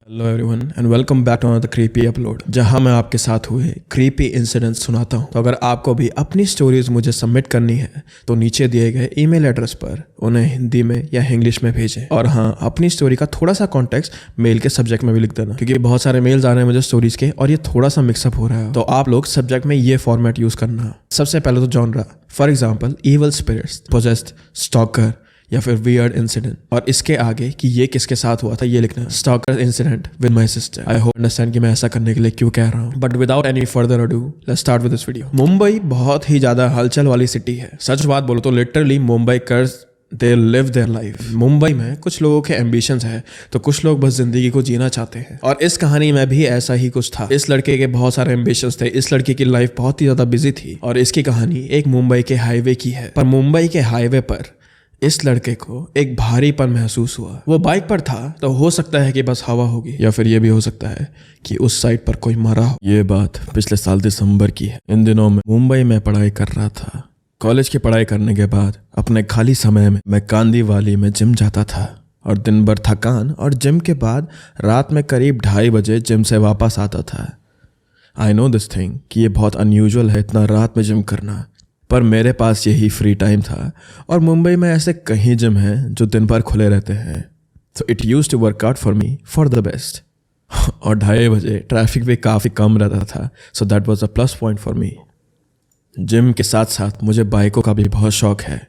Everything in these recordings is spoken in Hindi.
Hello everyone and welcome back to another creepy upload, जहां मैं आपके साथ हुए क्रीपी इंसिडेंट्स सुनाता हूं। तो अगर आपको भी अपनी स्टोरीज मुझे सबमिट करनी है तो नीचे दिए गए ईमेल एड्रेस पर उन्हें हिंदी में या इंग्लिश में भेजें। और हाँ, अपनी स्टोरी का थोड़ा सा कॉन्टेक्स्ट मेल के सब्जेक्ट में भी लिख देना, क्योंकि बहुत सारे मेल्स आ रहे हैं मुझे स्टोरीज के और ये थोड़ा सा मिक्सअप हो रहा है। तो आप लोग सब्जेक्ट में ये फॉर्मेट यूज करना। सबसे पहले तो genre, for example evil spirits, possessed, stalker या फिर वियर्ड इंसिडेंट। और इसके आगे कि ये किसके साथ हुआ था ये लिखना, stalker incident with my sister. I hope understand कि मैं ऐसा करने के लिए क्यों कह रहा हूँ। But without any further ado, let's start with this video. Mumbai बहुत ही ज्यादा हलचल वाली सिटी है। सच बात बोलो तो literally Mumbaikars they live their life. Mumbai में कुछ लोगों के एम्बिशंस है तो कुछ लोग बस जिंदगी को जीना चाहते हैं। और इस कहानी में भी ऐसा ही कुछ था। इस लड़के के बहुत सारे एम्बिशंस थे, इस लड़के की लाइफ बहुत ही ज्यादा बिजी थी। और इसकी कहानी एक मुंबई के हाईवे की है। पर मुंबई के हाईवे पर इस लड़के को एक भारीपन महसूस हुआ। वो बाइक पर था तो हो सकता है कि बस हवा होगी, या फिर ये भी हो सकता है कि उस साइड पर कोई मरा हो। ये बात पिछले साल दिसंबर की है। इन दिनों में मुंबई में पढ़ाई कर रहा था। कॉलेज की पढ़ाई करने के बाद अपने खाली समय में मैं कांदीवाली में जिम जाता था और दिन भर थकान और जिम के बाद रात में करीब 2:30 बजे जिम से वापस आता था। आई नो दिस थिंग कि ये बहुत अनयूजुअल है इतना रात में जिम करना, पर मेरे पास यही फ्री टाइम था और मुंबई में ऐसे कहीं जिम हैं जो दिन भर खुले रहते हैं। So it used to work out for me for the best. और 2:30 बजे ट्रैफिक भी काफ़ी कम रहता था, so that was a plus point for me. Gym के साथ साथ मुझे बाइकों का भी बहुत शौक है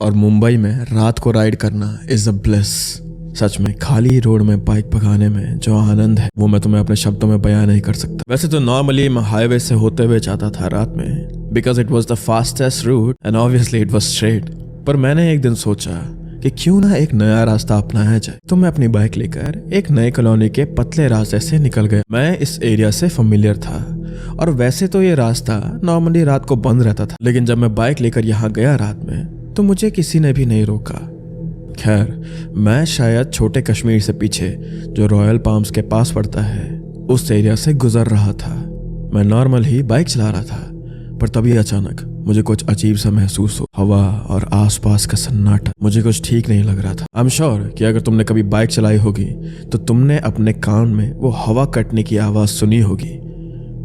और मुंबई में रात को राइड करना इज़ अ ब्लिस। सच में खाली रोड में बाइक भगाने में जो आनंद है वो मैं तुम्हें अपने शब्दों में बयां नहीं कर सकता। वैसे तो नॉर्मली मैं हाईवे से होते हुए जाता था रात में, because it was the fastest route and obviously it was straight. पर मैंने एक दिन सोचा कि क्यों ना एक नया रास्ता अपनाया जाए, तो मैं अपनी बाइक लेकर एक नए कॉलोनी के पतले रास्ते से निकल गया। मैं इस एरिया से फेमिलियर था और वैसे तो ये रास्ता नॉर्मली रात को बंद रहता था, लेकिन जब मैं बाइक लेकर यहाँ गया रात में तो मुझे किसी ने भी नहीं रोका। खैर, मैं शायद छोटे कश्मीर से पीछे जो रॉयल पाम्स के पास पड़ता है उस एरिया से गुजर रहा था। मैं नॉर्मल ही बाइक चला रहा था, पर तभी अचानक मुझे कुछ अजीब सा महसूस हो। हवा और आसपास का सन्नाटा मुझे कुछ ठीक नहीं लग रहा था। आई एम श्योर कि अगर तुमने कभी बाइक चलाई होगी तो तुमने अपने कान में वो हवा कटने की आवाज सुनी होगी,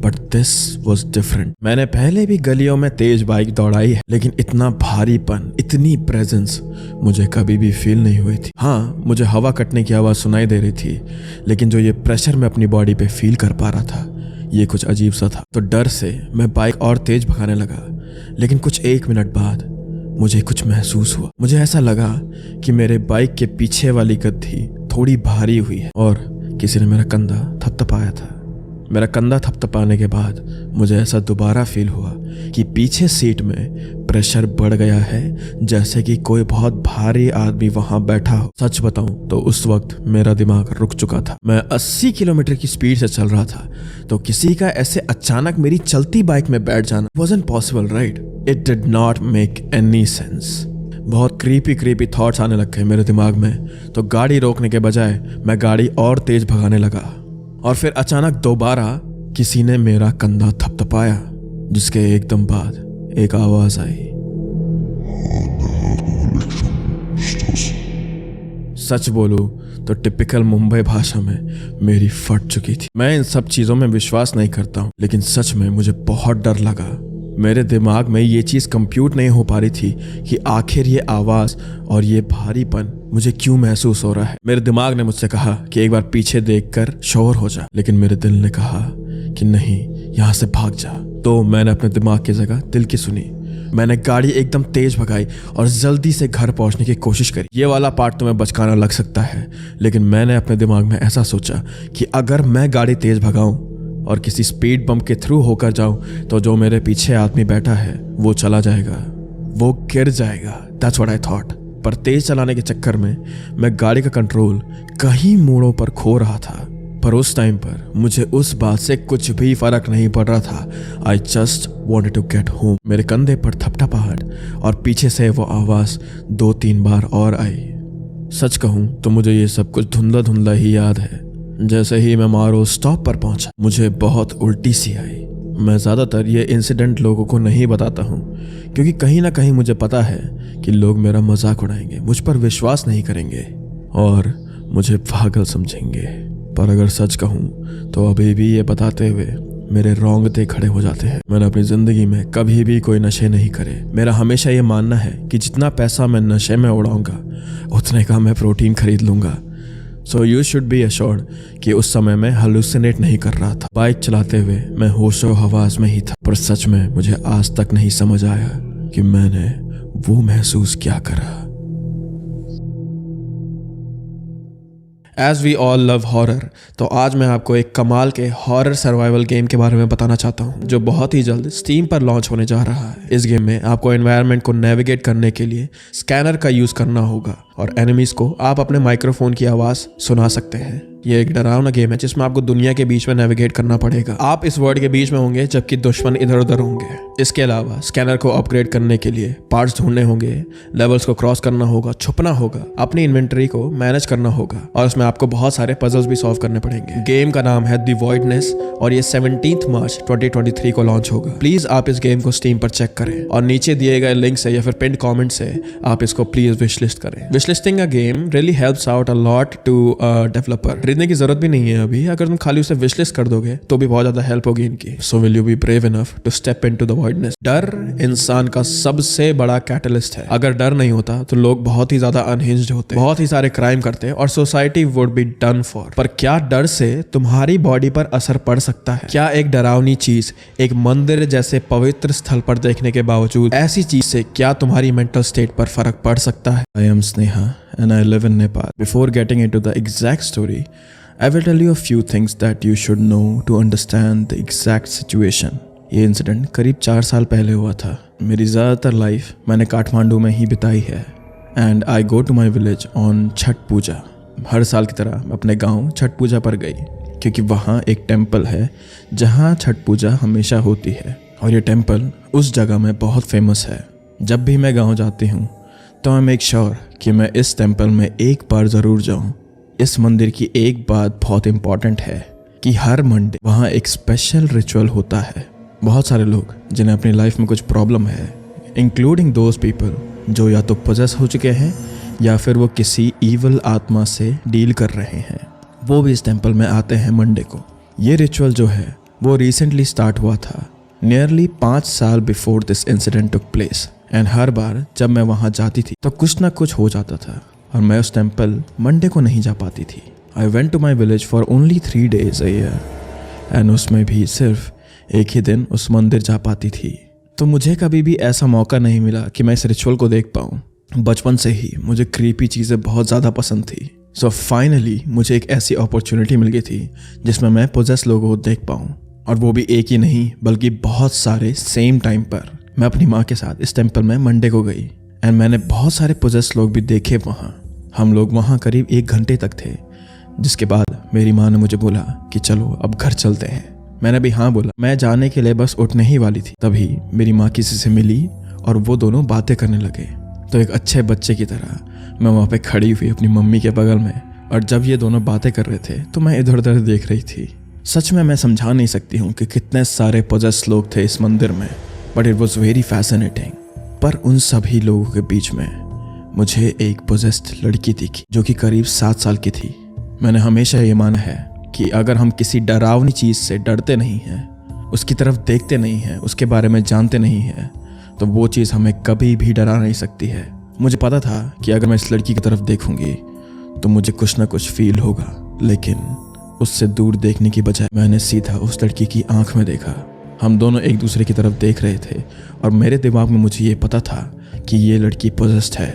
बट दिस वॉज डिफरेंट। मैंने पहले भी गलियों में तेज बाइक दौड़ाई है, लेकिन इतना भारीपन, इतनी प्रेजेंस मुझे कभी भी फील नहीं हुई थी। हाँ, मुझे हवा कटने की आवाज़ सुनाई दे रही थी, लेकिन जो ये प्रेशर मैं अपनी बॉडी पे फील कर पा रहा था ये कुछ अजीब सा था। तो डर से मैं बाइक और तेज भगाने लगा, लेकिन कुछ 1 मिनट बाद मुझे कुछ महसूस हुआ। मुझे ऐसा लगा कि मेरे बाइक के पीछे वाली गद्दी थोड़ी भारी हुई है और किसी ने मेरा कंधा थपथपाया था। मेरा कंधा थपथपाने के बाद मुझे ऐसा दोबारा फील हुआ कि पीछे सीट में प्रेशर बढ़ गया है, जैसे कि कोई बहुत भारी आदमी वहां बैठा हो। सच बताऊं तो उस वक्त मेरा दिमाग रुक चुका था। मैं 80 किलोमीटर की स्पीड से चल रहा था, तो किसी का ऐसे अचानक मेरी चलती बाइक में बैठ जाना wasn't possible, right? It did not make any sense. बहुत क्रीपी थॉट्स आने लग गए मेरे दिमाग में, तो गाड़ी रोकने के बजाय मैं गाड़ी और तेज भगाने लगा। और फिर अचानक दोबारा किसी ने मेरा कंधा थपथपाया, जिसके एकदम बाद एक आवाज आई। सच बोलूं तो टिपिकल मुंबई भाषा में मेरी फट चुकी थी। मैं इन सब चीजों में विश्वास नहीं करता हूं, लेकिन सच में मुझे बहुत डर लगा। मेरे दिमाग में ये चीज कंप्यूट नहीं हो पा रही थी कि आखिर ये आवाज और ये भारीपन मुझे क्यों महसूस हो रहा है। मेरे दिमाग ने मुझसे कहा कि एक बार पीछे देखकर श्योर हो जा, लेकिन मेरे दिल ने कहा कि नहीं, यहाँ से भाग जा। तो मैंने अपने दिमाग की जगह दिल की सुनी। मैंने गाड़ी एकदम तेज भगाई और जल्दी से घर पहुंचने की कोशिश करी। ये वाला पार्ट तुम्हें बचकाना लग सकता है, लेकिन मैंने अपने दिमाग में ऐसा सोचा कि अगर मैं गाड़ी तेज भगाऊं और किसी स्पीड बम्प के थ्रू होकर जाऊं तो जो मेरे पीछे आदमी बैठा है वो चला जाएगा, वो गिर जाएगा। That's what I thought. पर तेज चलाने के चक्कर में मैं गाड़ी का कंट्रोल कहीं मोड़ों पर खो रहा था। पर उस टाइम पर मुझे उस बात से कुछ भी फर्क नहीं पड़ रहा था। I just wanted to get home. मेरे कंधे पर थपथपाहट और पीछे से वो आवाज 2-3 बार और आई। सच कहूं तो मुझे ये सब कुछ धुंधला धुंधला ही याद है। जैसे ही मैं मारो स्टॉप पर पहुंचा, मुझे बहुत उल्टी सी आई। मैं ज़्यादातर ये इंसिडेंट लोगों को नहीं बताता हूँ, क्योंकि कहीं ना कहीं मुझे पता है कि लोग मेरा मजाक उड़ाएंगे, मुझ पर विश्वास नहीं करेंगे और मुझे पागल समझेंगे। पर अगर सच कहूँ तो अभी भी ये बताते हुए मेरे रोंगटे खड़े हो जाते हैं। मैंने अपनी जिंदगी में कभी भी कोई नशे नहीं करे। मेरा हमेशा ये मानना है कि जितना पैसा मैं नशे में उड़ाऊंगा उतने का मैं प्रोटीन खरीद लूंगा। So you should be assured कि उस समय मैं हेलुसिनेट नहीं कर रहा था। बाइक चलाते हुए मैं होशो हवास में ही था, पर सच में मुझे आज तक नहीं समझ आया कि मैंने वो महसूस क्या करा। As we all love horror, तो आज मैं आपको एक कमाल के हॉरर सर्वाइवल गेम के बारे में बताना चाहता हूँ जो बहुत ही जल्द स्टीम पर लॉन्च होने जा रहा है। इस गेम में आपको एनवायरनमेंट को नेविगेट करने के लिए स्कैनर का यूज करना होगा और एनिमीज को आप अपने माइक्रोफोन की आवाज सुना सकते हैं। ये एक डरावना गेम है जिसमें आपको दुनिया के बीच में नेविगेट करना पड़ेगा। आप इस वर्ल्ड के बीच में होंगे जबकि दुश्मन इधर उधर होंगे। इसके अलावा स्कैनर को अपग्रेड करने के लिए पार्ट्स ढूंढने होंगे, लेवल्स को क्रॉस करना होगा, छुपना होगा, अपनी इन्वेंटरी को मैनेज करना होगा और उसमें आपको बहुत सारे पजल्स भी सॉल्व करने पड़ेंगे। गेम का नाम है द वॉइडनेस और ये 17 मार्च 2023 को लॉन्च होगा। प्लीज आप इस गेम को स्टीम पर चेक करें और नीचे दिए गए लिंक से या फिर पिन कमेंट से आप इसको प्लीज विश लिस्ट करें। Wish listing a game really helps out a lot to developer. खरीदने की जरूरत भी नहीं है अभी, अगर तुम खाली उसे विश लिस्ट कर दोगे तो भी बहुत ज्यादा हेल्प होगी इनकी। So will you be brave enough to step into the voidness. डर इंसान का सबसे बड़ा कैटलिस्ट है। अगर डर नहीं होता तो लोग बहुत ही ज्यादा अनहिंज्ड होते, बहुत ही सारे क्राइम करते और society would be done for. पर क्या डर से तुम्हारी बॉडी पर असर पड़ सकता है? क्या एक डरावनी चीज एक मंदिर जैसे पवित्र स्थल पर देखने के बावजूद ऐसी चीज से क्या तुम्हारी मेंटल स्टेट पर फर्क पड़ सकता है? I am Sneha and I live in Nepal. Before getting into the exact story, I will tell you a few things that you should know to understand the exact situation. ये इंसिडेंट करीब 4 साल पहले हुआ था। मेरी ज़्यादातर लाइफ मैंने काठमांडू में ही बिताई है and I go to my village on Chhath Puja. हर साल की तरह मैं अपने गांव छठ पूजा पर गई क्योंकि वहाँ एक टेम्पल है जहाँ छठ पूजा हमेशा होती है और ये टेम्पल उस जगह में बहुत फेमस है। जब भी मैं गाँव जाती हूँ तो आई मेक श्योर कि मैं इस टेम्पल में एक बार ज़रूर जाऊँ। इस मंदिर की एक बात बहुत इम्पॉर्टेंट है कि हर मंडे वहाँ एक स्पेशल रिचुअल होता है। बहुत सारे लोग जिन्हें अपनी लाइफ में कुछ प्रॉब्लम है, इंक्लूडिंग दोज पीपल जो या तो पोजेस हो चुके हैं या फिर वो किसी ईवल आत्मा से डील कर रहे हैं, वो भी इस टेम्पल में आते हैं मंडे को। ये रिचुअल जो है वो रिसेंटली स्टार्ट हुआ था, नियरली 5 साल before this incident took place. And हर बार जब मैं वहाँ जाती थी तो कुछ ना कुछ हो जाता था और मैं उस टेम्पल मंडे को नहीं जा पाती थी। I went to my village for only 3 days a year and उसमें भी सिर्फ एक ही दिन उस मंदिर जा पाती थी। तो मुझे कभी भी ऐसा मौका नहीं मिला कि मैं इस रिचुअल को देख पाऊँ। बचपन से ही मुझे क्रीपी चीज़ें बहुत ज़्यादा पसंद थी। सो फाइनली मुझे एक ऐसी अपॉर्चुनिटी मिल गई थी जिसमें मैं पोजेस लोगों को देख पाऊँ, और वो भी एक ही नहीं बल्कि बहुत सारे सेम टाइम पर। मैं अपनी माँ के साथ इस टेम्पल में मंडे को गई एंड मैंने बहुत सारे पोजेस लोग भी देखे वहाँ। हम लोग वहाँ करीब 1 घंटे तक थे, जिसके बाद मेरी माँ ने मुझे बोला कि चलो अब घर चलते हैं। मैंने भी हाँ बोला। मैं जाने के लिए बस उठने ही वाली थी, तभी मेरी माँ किसी से मिली और वो दोनों बातें करने लगे। तो एक अच्छे बच्चे की तरह मैं वहाँ पे खड़ी हुई अपनी मम्मी के बगल में, और जब ये दोनों बातें कर रहे थे तो मैं इधर उधर देख रही थी। सच में मैं समझा नहीं सकती हूँ कि कितने सारे पोजेस लोग थे इस मंदिर में, but it was very fascinating. पर उन सभी लोगों के बीच में मुझे एक पोजेस्ड लड़की दिखी जो कि करीब 7 साल की थी। मैंने हमेशा ये माना है कि अगर हम किसी डरावनी चीज़ से डरते नहीं हैं, उसकी तरफ देखते नहीं हैं, उसके बारे में जानते नहीं हैं, तो वो चीज़ हमें कभी भी डरा नहीं सकती है। मुझे पता था कि अगर मैं इस लड़की की तरफ देखूंगी तो मुझे कुछ ना कुछ फील होगा, लेकिन उससे दूर देखने की बजाय मैंने सीधा उस लड़की की आंख में देखा। हम दोनों एक दूसरे की तरफ देख रहे थे और मेरे दिमाग में मुझे ये पता था कि ये लड़की पोजेस्ड है।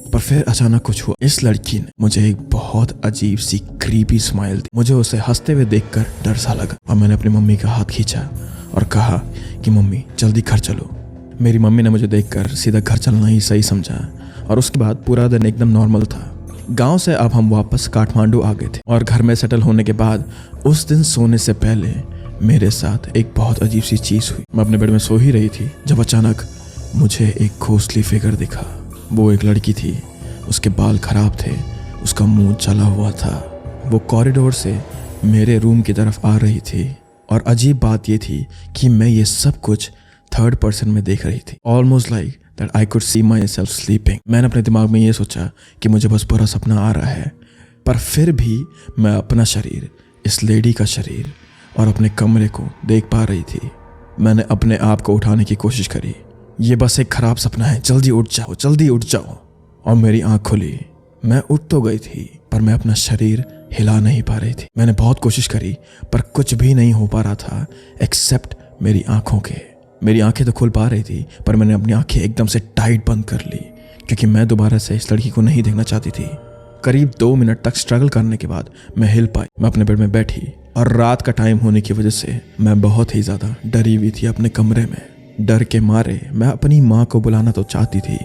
पर फिर अचानक कुछ हुआ। इस लड़की ने मुझे एक बहुत अजीब सी क्रीपी स्माइल दी। मुझे उसे हंसते हुए देखकर डर सा लगा और मैंने अपनी मम्मी का हाथ खींचा और कहा कि मम्मी जल्दी घर चलो। मेरी मम्मी ने मुझे देखकर सीधा घर चलना ही सही समझा और उसके बाद पूरा दिन एकदम नॉर्मल था। गांव से अब हम वापस काठमांडू आ गए थे और घर में सेटल होने के बाद उस दिन सोने से पहले मेरे साथ एक बहुत अजीब सी चीज़ हुई। मैं अपने बेड में सो ही रही थी जब अचानक मुझे एक घोस्टली फिगर दिखा। वो एक लड़की थी, उसके बाल खराब थे, उसका मुंह जला हुआ था। वो कॉरिडोर से मेरे रूम की तरफ आ रही थी और अजीब बात ये थी कि मैं ये सब कुछ 3rd पर्सन में देख रही थी, almost like that I could see my self sleeping. मैंने अपने दिमाग में ये सोचा कि मुझे बस बुरा सपना आ रहा है, पर फिर भी मैं अपना शरीर, इस लेडी का शरीर और अपने कमरे को देख पा रही थी। मैंने अपने आप को उठाने की कोशिश करी। ये बस एक खराब सपना है, जल्दी उठ जाओ, जल्दी उठ जाओ। और मेरी आंख खुली। मैं उठ तो गई थी पर मैं अपना शरीर हिला नहीं पा रही थी। मैंने बहुत कोशिश करी पर कुछ भी नहीं हो पा रहा था एक्सेप्ट मेरी आंखों के। मेरी आंखें तो खुल पा रही थी पर मैंने अपनी आंखें एकदम से टाइट बंद कर ली क्योंकि मैं दोबारा से इस लड़की को नहीं देखना चाहती थी। करीब 2 मिनट तक स्ट्रगल करने के बाद मैं हिल पाई। मैं अपने बेड में बैठी और रात का टाइम होने की वजह से मैं बहुत ही ज़्यादा डरी हुई थी अपने कमरे में। डर के मारे मैं अपनी माँ को बुलाना तो चाहती थी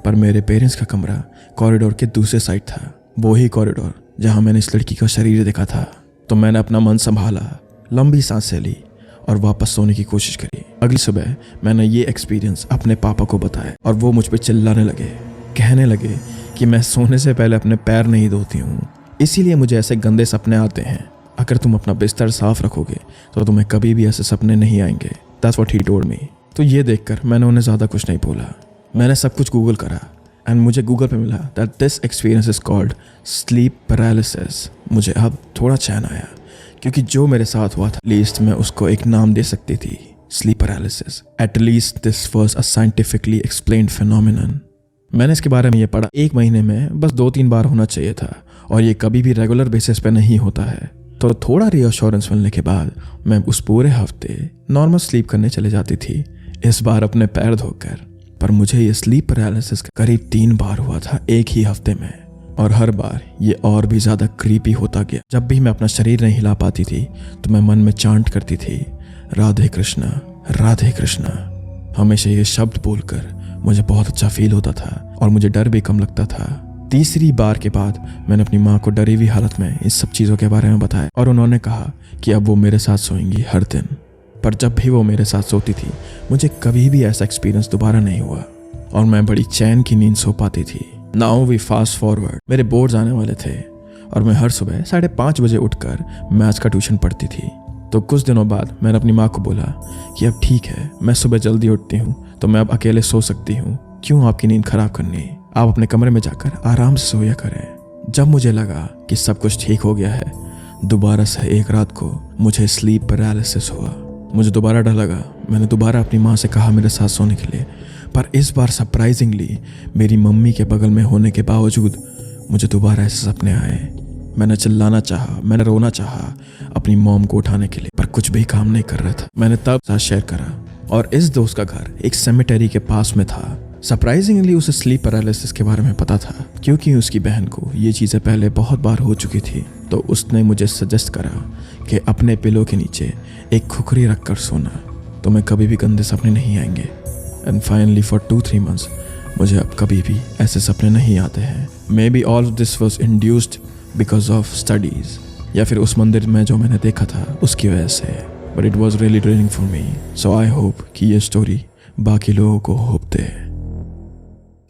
पर मेरे पेरेंट्स का कमरा कॉरिडोर के दूसरे साइड था, वही कॉरिडोर जहाँ मैंने इस लड़की का शरीर देखा था। तो मैंने अपना मन संभाला, लंबी सांसें ली और वापस सोने की कोशिश करी। अगली सुबह मैंने ये एक्सपीरियंस अपने पापा को बताया और वो मुझ पर चिल्लाने लगे, कहने लगे कि मैं सोने से पहले अपने पैर नहीं धोती हूँ, इसीलिए मुझे ऐसे गंदे सपने आते हैं। अगर तुम अपना बिस्तर साफ रखोगे तो तुम्हें कभी भी ऐसे सपने नहीं आएंगे। That's what he told me। तो ये देखकर मैंने उन्हें ज़्यादा कुछ नहीं बोला। मैंने सब कुछ गूगल करा एंड मुझे गूगल पे मिला that this experience is called sleep paralysis. मुझे अब थोड़ा चैन आया क्योंकि जो मेरे साथ हुआ था लीस्ट मैं उसको एक नाम दे सकती थी, sleep paralysis. At least this was a scientifically explained phenomenon. मैंने इसके बारे में ये पढ़ा 1 महीने में बस 2-3 बार होना चाहिए था और ये कभी भी रेगुलर बेसिस पे नहीं होता है। तो थोड़ा रीअश्योरेंस मिलने के बाद मैं उस पूरे हफ्ते नॉर्मल स्लीप करने चले जाती थी, इस बार अपने पैर धोकर। पर मुझे ये स्लीप पैरालिसिस करीब 3 बार हुआ था एक ही हफ्ते में और हर बार ये और भी ज़्यादा क्रीपी होता गया। जब भी मैं अपना शरीर नहीं हिला पाती थी तो मैं मन में चांट करती थी, राधे कृष्णा, राधे कृष्णा। हमेशा ये शब्द बोलकर मुझे बहुत अच्छा फील होता था और मुझे डर भी कम लगता था। तीसरी बार के बाद मैंने अपनी माँ को डरी हुई हालत में इस सब चीज़ों के बारे में बताया और उन्होंने कहा कि अब वो मेरे साथ सोएंगी हर दिन। पर जब भी वो मेरे साथ सोती थी मुझे कभी भी ऐसा एक्सपीरियंस दोबारा नहीं हुआ और मैं बड़ी चैन की नींद सो पाती थी। नाउ वी फास्ट फॉरवर्ड, मेरे बोर्ड्स आने वाले थे और मैं हर सुबह 5:30 बजे उठकर मैथ्स का ट्यूशन पढ़ती थी। तो कुछ दिनों बाद मैंने अपनी माँ को बोला कि अब ठीक है, मैं सुबह जल्दी उठती हूँ तो मैं अब अकेले सो सकती हूँ, क्यों आपकी नींद खराब करनी, आप अपने कमरे में जाकर आराम से सोया करें। जब मुझे लगा कि सब कुछ ठीक हो गया है, दोबारा से एक रात को मुझे स्लीप पैरालिसिस हुआ। मुझे दोबारा डर लगा। मैंने दोबारा अपनी माँ से कहा मेरे साथ सोने के लिए, पर इस बार सरप्राइजिंगली मेरी मम्मी के बगल में होने के बावजूद मुझे दोबारा ऐसे सपने आए। मैंने चिल्लाना चाहा, मैंने रोना चाहा अपनी मॉम को उठाने के लिए, पर कुछ भी काम नहीं कर रहा था। मैंने तब साथ शेयर करा और इस दोस्त का घर एक सेमेटरी के पास में था। सरप्राइजिंगली उसे स्लीप पैरालिसिस के बारे में पता था क्योंकि उसकी बहन को ये चीज़ें पहले बहुत बार हो चुकी थी। तो उसने मुझे सजेस्ट करा कि अपने पिलो के नीचे एक खुखरी रख कर सोना, तो मैं कभी भी गंदे सपने नहीं आएंगे। एंड फाइनली फॉर 2-3 मंथ्स मुझे अब कभी भी ऐसे सपने नहीं आते हैं। May be all of this was induced because of studies, या फिर उस मंदिर में जो मैंने देखा था उसकी वजह से। But it was really draining for me. So I hope कि ये स्टोरी बाकी लोगों को hope they.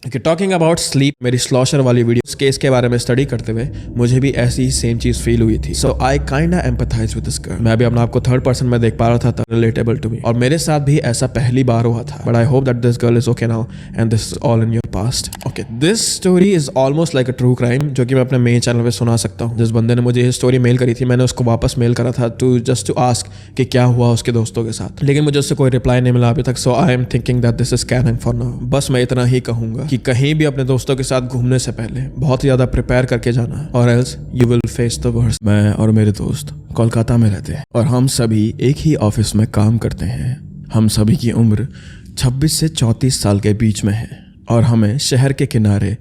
Talking about sleep, मेरी स्लॉशर वाली वीडियो उस केस के बारे में स्टडी करते हुए मुझे भी ऐसी ही सेम चीज फील हुई थी। So I kinda empathize with this girl. मैं भी अपने आप को 3rd पर्सन में देख पा रहा था, रिलेटेबल टू मी, और मेरे साथ भी ऐसा पहली बार हुआ था। But I hope that this girl is okay now and this is all in your past. Okay, this story is almost like a true crime जो कि मैं अपने मेन चैनल पे सुना सकता हूँ। जिस बंदे ने मुझे ये स्टोरी मेल करी थी मैंने उसको वापस मेल करा था टू जस्ट टू आस्क कि क्या हुआ उसके दोस्तों के साथ, लेकिन मुझे उससे कोई रिप्लाई नहीं मिला अभी तक। So I am thinking that this is canon for now. बस मैं इतना ही कहूंगा कि कहीं भी अपने दोस्तों के साथ घूमने से पहले बहुत ही ज्यादा प्रिपेयर करके जाना, और else you will face the worst. मैं और मेरे दोस्त कोलकाता में रहते हैं और हम सभी एक ही ऑफिस में काम करते हैं। हम सभी की उम्र 26 से 34 साल के बीच में है और हमें शहर के किनारे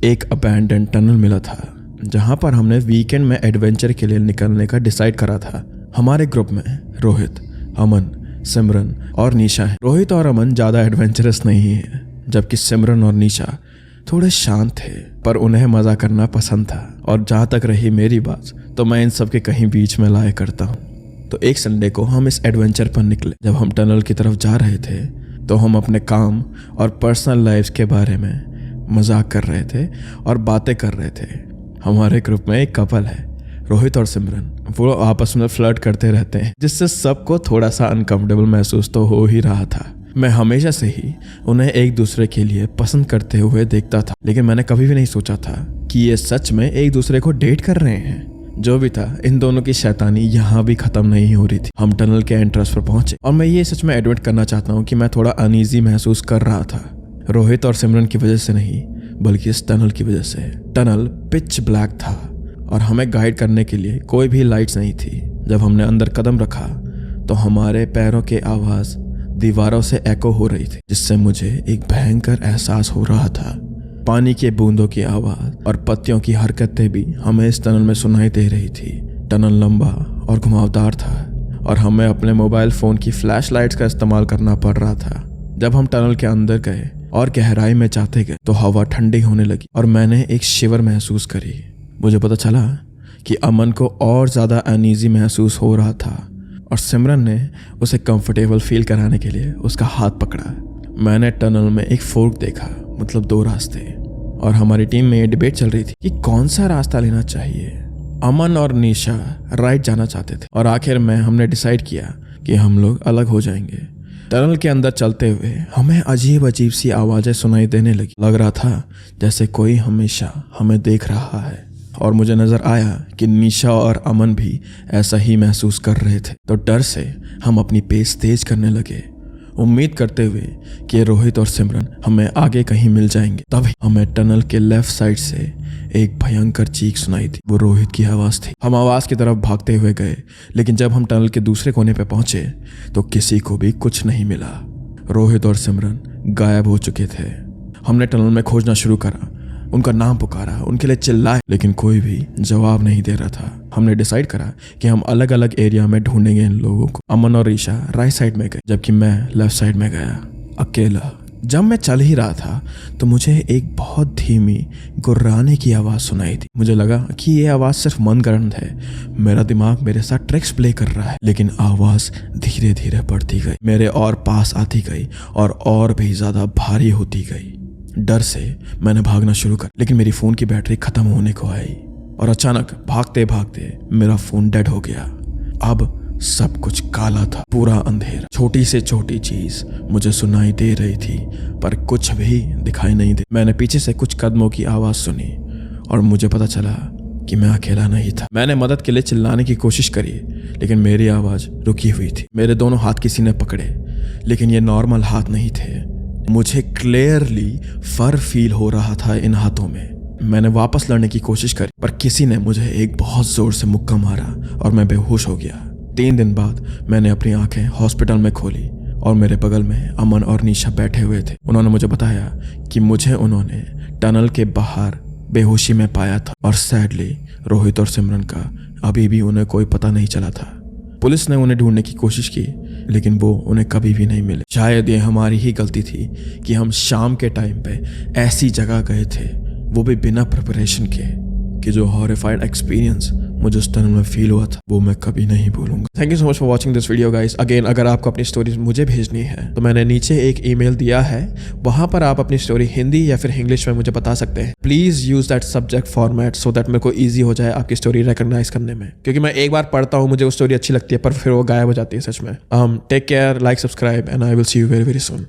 एक अबैंडन टनल मिला था जहां पर हमने वीकेंड में एडवेंचर के लिए निकलने का डिसाइड करा था। हमारे ग्रुप में रोहित, अमन, सिमरन और निशा है। रोहित और अमन ज़्यादा एडवेंचरस नहीं है जबकि सिमरन और निशा थोड़े शांत थे, पर उन्हें मज़ा करना पसंद था। और जहाँ तक रही मेरी बात तो मैं इन सब के कहीं बीच में लाया करता हूँ। तो एक संडे को हम इस एडवेंचर पर निकले। जब हम टनल की तरफ जा रहे थे तो हम अपने काम और पर्सनल लाइफ के बारे में मजाक कर रहे थे और बातें कर रहे थे। हमारे ग्रुप में एक कपल है, रोहित और सिमरन। वो आपस में फ्लर्ट करते रहते हैं जिससे सबको थोड़ा सा अनकंफर्टेबल महसूस तो हो ही रहा था। मैं हमेशा से ही उन्हें एक दूसरे के लिए पसंद करते हुए देखता था, लेकिन मैंने कभी भी नहीं सोचा था कि ये सच में एक दूसरे को डेट कर रहे हैं। जो भी था, इन दोनों की शैतानी यहाँ भी खत्म नहीं हो रही थी। हम टनल के एंट्रेंस पर पहुंचे और मैं ये सच में एडमिट करना चाहता हूँ कि मैं थोड़ा अनईजी महसूस कर रहा था। रोहित और सिमरन की वजह से नहीं, बल्कि इस टनल की वजह से। टनल पिच ब्लैक था और हमें गाइड करने के लिए कोई भी लाइट्स नहीं थी। जब हमने अंदर कदम रखा तो हमारे पैरों की आवाज़ दीवारों से एको हो रही थी, जिससे मुझे एक भयंकर एहसास हो रहा था। पानी के बूंदों की आवाज़ और पत्तियों की हरकतें भी हमें इस टनल में सुनाई दे रही थी। टनल लंबा और घुमावदार था और हमें अपने मोबाइल फ़ोन की फ्लैश लाइट्स का इस्तेमाल करना पड़ रहा था। जब हम टनल के अंदर गए और गहराई में जाते गए तो हवा ठंडी होने लगी और मैंने एक शिवर महसूस करी। मुझे पता चला कि अमन को और ज़्यादा अनईजी महसूस हो रहा था और सिमरन ने उसे कंफर्टेबल फील कराने के लिए उसका हाथ पकड़ा। मैंने टनल में एक फोर्क देखा, मतलब 2 रास्ते, और हमारी टीम में ये डिबेट चल रही थी कि कौन सा रास्ता लेना चाहिए। अमन और निशा राइट जाना चाहते थे और आखिर में हमने डिसाइड किया कि हम लोग अलग हो जाएंगे। टनल के अंदर चलते हुए हमें अजीब अजीब सी आवाज़ें सुनाई देने लगी। लग रहा था जैसे कोई हमेशा हमें देख रहा है और मुझे नज़र आया कि निशा और अमन भी ऐसा ही महसूस कर रहे थे। तो डर से हम अपनी पेस तेज करने लगे, उम्मीद करते हुए कि रोहित और सिमरन हमें आगे कहीं मिल जाएंगे। तभी हमें टनल के लेफ्ट साइड से एक भयंकर चीख सुनाई थी। वो रोहित की आवाज़ थी। हम आवाज़ की तरफ भागते हुए गए, लेकिन जब हम टनल के दूसरे कोने पे पहुंचे तो किसी को भी कुछ नहीं मिला। रोहित और सिमरन गायब हो चुके थे। हमने टनल में खोजना शुरू करा, उनका नाम पुकारा, उनके लिए चिल्लाए, लेकिन कोई भी जवाब नहीं दे रहा था। हमने डिसाइड करा कि हम अलग अलग एरिया में ढूंढेंगे इन लोगों को। अमन और ईशा राइट साइड में गए, जबकि मैं लेफ्ट साइड में गया अकेला। जब मैं चल ही रहा था तो मुझे एक बहुत धीमी गुर्राने की आवाज़ सुनाई थी। मुझे लगा कि ये आवाज़ सिर्फ मनगढ़ंत है, मेरा दिमाग मेरे साथ ट्रिक्स प्ले कर रहा है। लेकिन आवाज़ धीरे धीरे बढ़ती गई, मेरे और पास आती गई और भी ज़्यादा भारी होती गई। डर से मैंने भागना शुरू कर, लेकिन मेरी फ़ोन की बैटरी ख़त्म होने को आई और अचानक भागते भागते मेरा फ़ोन डेड हो गया। अब सब कुछ काला था, पूरा अंधेरा। छोटी से छोटी चीज़ मुझे सुनाई दे रही थी पर कुछ भी दिखाई नहीं दे। मैंने पीछे से कुछ कदमों की आवाज़ सुनी और मुझे पता चला कि मैं अकेला नहीं था। मैंने मदद के लिए चिल्लाने की कोशिश करी, लेकिन मेरी आवाज़ रुकी हुई थी। मेरे दोनों हाथ किसी ने पकड़े, लेकिन ये नॉर्मल हाथ नहीं थे। मुझे क्लियरली फर फील हो रहा था इन हाथों में। मैंने वापस लड़ने की कोशिश करी, पर किसी ने मुझे एक बहुत जोर से मुक्का मारा और मैं बेहोश हो गया। 3 दिन बाद मैंने अपनी आंखें हॉस्पिटल में खोली और मेरे बगल में अमन और निशा बैठे हुए थे। उन्होंने मुझे बताया कि मुझे उन्होंने टनल के बाहर बेहोशी में पाया था और सैडली रोहित और सिमरन का अभी भी उन्हें कोई पता नहीं चला था। पुलिस ने उन्हें ढूंढने की कोशिश की, लेकिन वो उन्हें कभी भी नहीं मिले। शायद ये हमारी ही गलती थी कि हम शाम के टाइम पे ऐसी जगह गए थे, वो भी बिना प्रिपरेशन के, कि जो हॉरिफाइड एक्सपीरियंस मुझे उस टनल में फील हुआ था वो मैं कभी नहीं भूलूंगा। Thank you so much for watching this video guys. Again, अगर आपको अपनी स्टोरीज मुझे भेजनी है तो मैंने नीचे एक ईमेल दिया है, वहां पर आप अपनी स्टोरी हिंदी या फिर इंग्लिश में मुझे बता सकते हैं। Please use that subject format so that मेरे को ईजी हो जाए आपकी स्टोरी रिकॉग्नाइज करने में, क्योंकि मैं एक बार पढ़ता हूँ, मुझे वो स्टोरी अच्छी लगती है पर फिर वो गायब हो जाती है सच में। Take care, like, subscribe and I will see you very very soon.